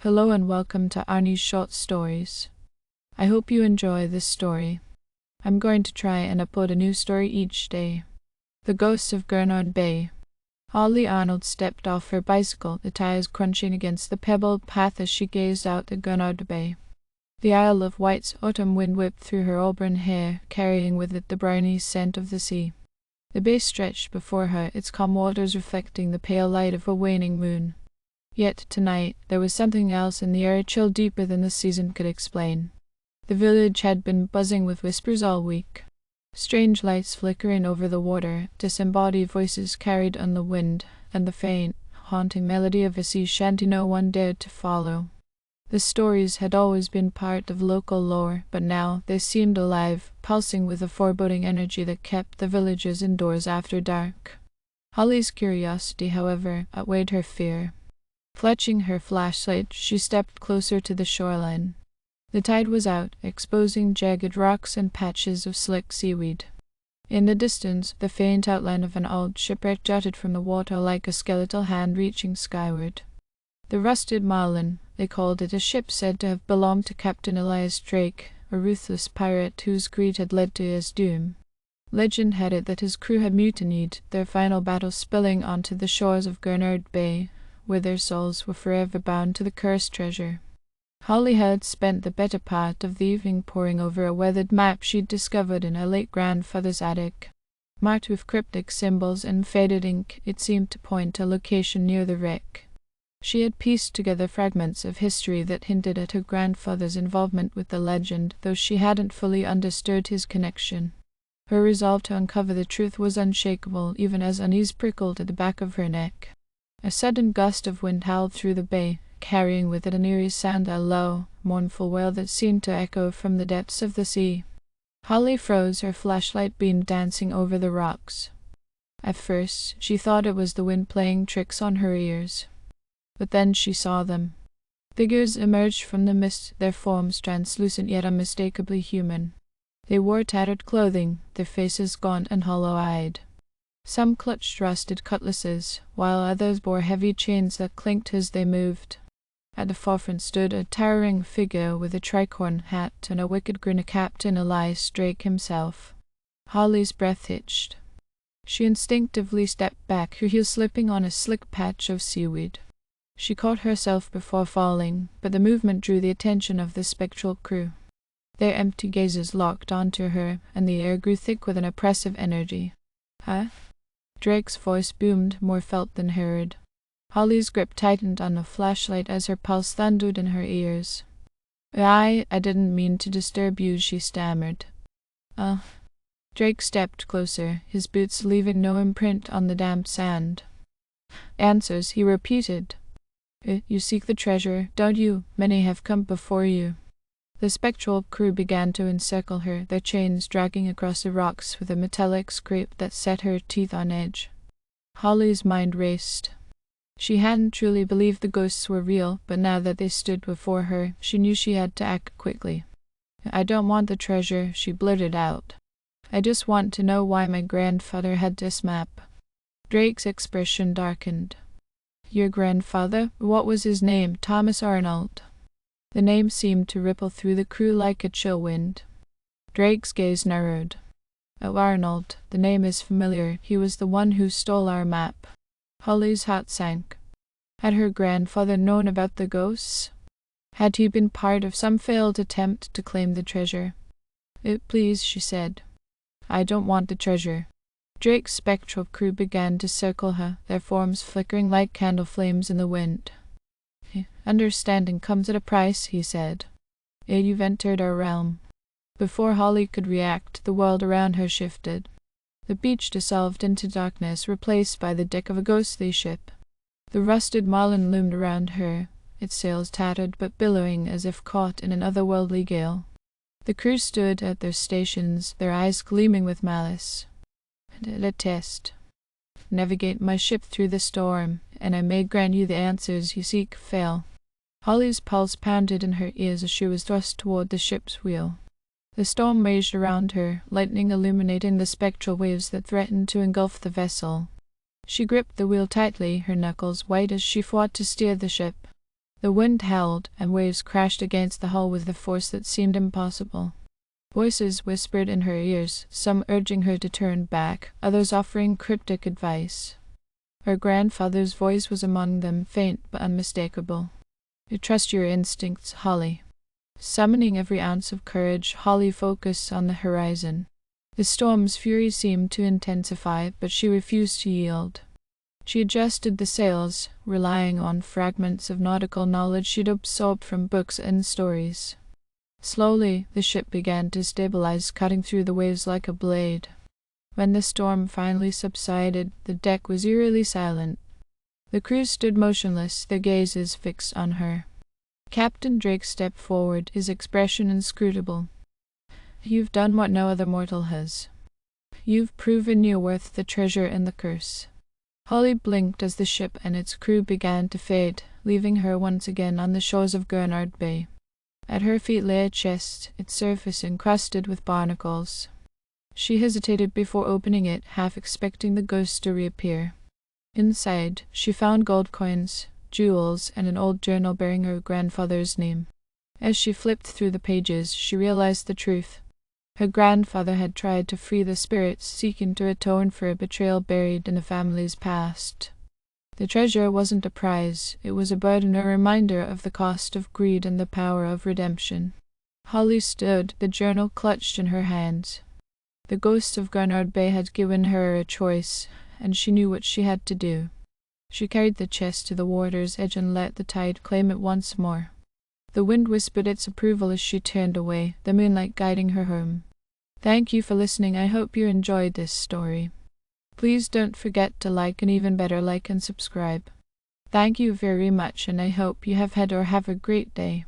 Hello and welcome to Arnie's Short Stories. I hope you enjoy this story. I'm going to try and upload a new story each day. The Ghosts of Gurnard Bay. Holly Arnold stepped off her bicycle, the tires crunching against the pebbled path as she gazed out at Gurnard Bay. The Isle of Wight's autumn wind whipped through her auburn hair, carrying with it the briny scent of the sea. The bay stretched before her, its calm waters reflecting the pale light of a waning moon. Yet tonight there was something else in the air, a chill deeper than the season could explain. The village had been buzzing with whispers all week. Strange lights flickering over the water, disembodied voices carried on the wind, and the faint, haunting melody of a sea shanty no one dared to follow. The stories had always been part of local lore, but now they seemed alive, pulsing with a foreboding energy that kept the villagers indoors after dark. Holly's curiosity, however, outweighed her fear. Fletching her flashlight, she stepped closer to the shoreline. The tide was out, exposing jagged rocks and patches of slick seaweed. In the distance, the faint outline of an old shipwreck jutted from the water like a skeletal hand reaching skyward. The Rusted Marlin, they called it, a ship said to have belonged to Captain Elias Drake, a ruthless pirate whose greed had led to his doom. Legend had it that his crew had mutinied, their final battle spilling onto the shores of Gurnard Bay, where their souls were forever bound to the cursed treasure. Holly had spent the better part of the evening poring over a weathered map she'd discovered in her late grandfather's attic. Marked with cryptic symbols and faded ink, it seemed to point to a location near the wreck. She had pieced together fragments of history that hinted at her grandfather's involvement with the legend, though she hadn't fully understood his connection. Her resolve to uncover the truth was unshakable, even as unease prickled at the back of her neck. A sudden gust of wind howled through the bay, carrying with it an eerie sound, a low, mournful wail that seemed to echo from the depths of the sea. Holly froze, her flashlight beam dancing over the rocks. At first, she thought it was the wind playing tricks on her ears. But then she saw them. Figures emerged from the mist, their forms translucent yet unmistakably human. They wore tattered clothing, their faces gaunt and hollow-eyed. Some clutched rusted cutlasses, while others bore heavy chains that clinked as they moved. At the forefront stood a towering figure with a tricorn hat and a wicked grin, a Captain Elias Drake himself. Holly's breath hitched. She instinctively stepped back, her heels slipping on a slick patch of seaweed. She caught herself before falling, but the movement drew the attention of the spectral crew. Their empty gazes locked onto her, and the air grew thick with an oppressive energy. "Huh?" Drake's voice boomed, more felt than heard. Holly's grip tightened on the flashlight as her pulse thundered in her ears. I didn't mean to disturb you," she stammered. Drake stepped closer, his boots leaving no imprint on the damp sand. "Answers," he repeated. "You seek the treasure, don't you? Many have come before you." The spectral crew began to encircle her, their chains dragging across the rocks with a metallic scrape that set her teeth on edge. Holly's mind raced. She hadn't truly believed the ghosts were real, but now that they stood before her, she knew she had to act quickly. "I don't want the treasure," she blurted out. "I just want to know why my grandfather had this map." Drake's expression darkened. "Your grandfather? What was his name?" "Thomas Arnold." The name seemed to ripple through the crew like a chill wind. Drake's gaze narrowed. "Oh, Arnold. The name is familiar. He was the one who stole our map." Holly's heart sank. Had her grandfather known about the ghosts? Had he been part of some failed attempt to claim the treasure? "Please," she said. "I don't want the treasure." Drake's spectral crew began to circle her, their forms flickering like candle flames in the wind. "Understanding comes at a price," he said. "You've entered our realm." Before Holly could react, the world around her shifted. The beach dissolved into darkness, replaced by the deck of a ghostly ship. The Rusted Marlin loomed around her, its sails tattered but billowing as if caught in an otherworldly gale. The crew stood at their stations, their eyes gleaming with malice. "A test. Navigate my ship through the storm, and I may grant you the answers you seek. Fail." Holly's pulse pounded in her ears as she was thrust toward the ship's wheel. The storm raged around her, lightning illuminating the spectral waves that threatened to engulf the vessel. She gripped the wheel tightly, her knuckles white as she fought to steer the ship. The wind howled, and waves crashed against the hull with a force that seemed impossible. Voices whispered in her ears, some urging her to turn back, others offering cryptic advice. Her grandfather's voice was among them, faint but unmistakable. "You trust your instincts, Holly." Summoning every ounce of courage, Holly focused on the horizon. The storm's fury seemed to intensify, but she refused to yield. She adjusted the sails, relying on fragments of nautical knowledge she'd absorbed from books and stories. Slowly, the ship began to stabilize, cutting through the waves like a blade. When the storm finally subsided, the deck was eerily silent. The crew stood motionless, their gazes fixed on her. Captain Drake stepped forward, his expression inscrutable. "You've done what no other mortal has. You've proven you're worth the treasure and the curse." Holly blinked as the ship and its crew began to fade, leaving her once again on the shores of Gurnard Bay. At her feet lay a chest, its surface encrusted with barnacles. She hesitated before opening it, half expecting the ghost to reappear. Inside, she found gold coins, jewels, and an old journal bearing her grandfather's name. As she flipped through the pages, she realized the truth. Her grandfather had tried to free the spirits, seeking to atone for a betrayal buried in the family's past. The treasure wasn't a prize, it was a burden, a reminder of the cost of greed and the power of redemption. Holly stood, the journal clutched in her hands. The Ghosts of Gurnard Bay had given her a choice, and she knew what she had to do. She carried the chest to the water's edge and let the tide claim it once more. The wind whispered its approval as she turned away, the moonlight guiding her home. Thank you for listening. I hope you enjoyed this story. Please don't forget to like, and even better, like and subscribe. Thank you very much, and I hope you have had or have a great day.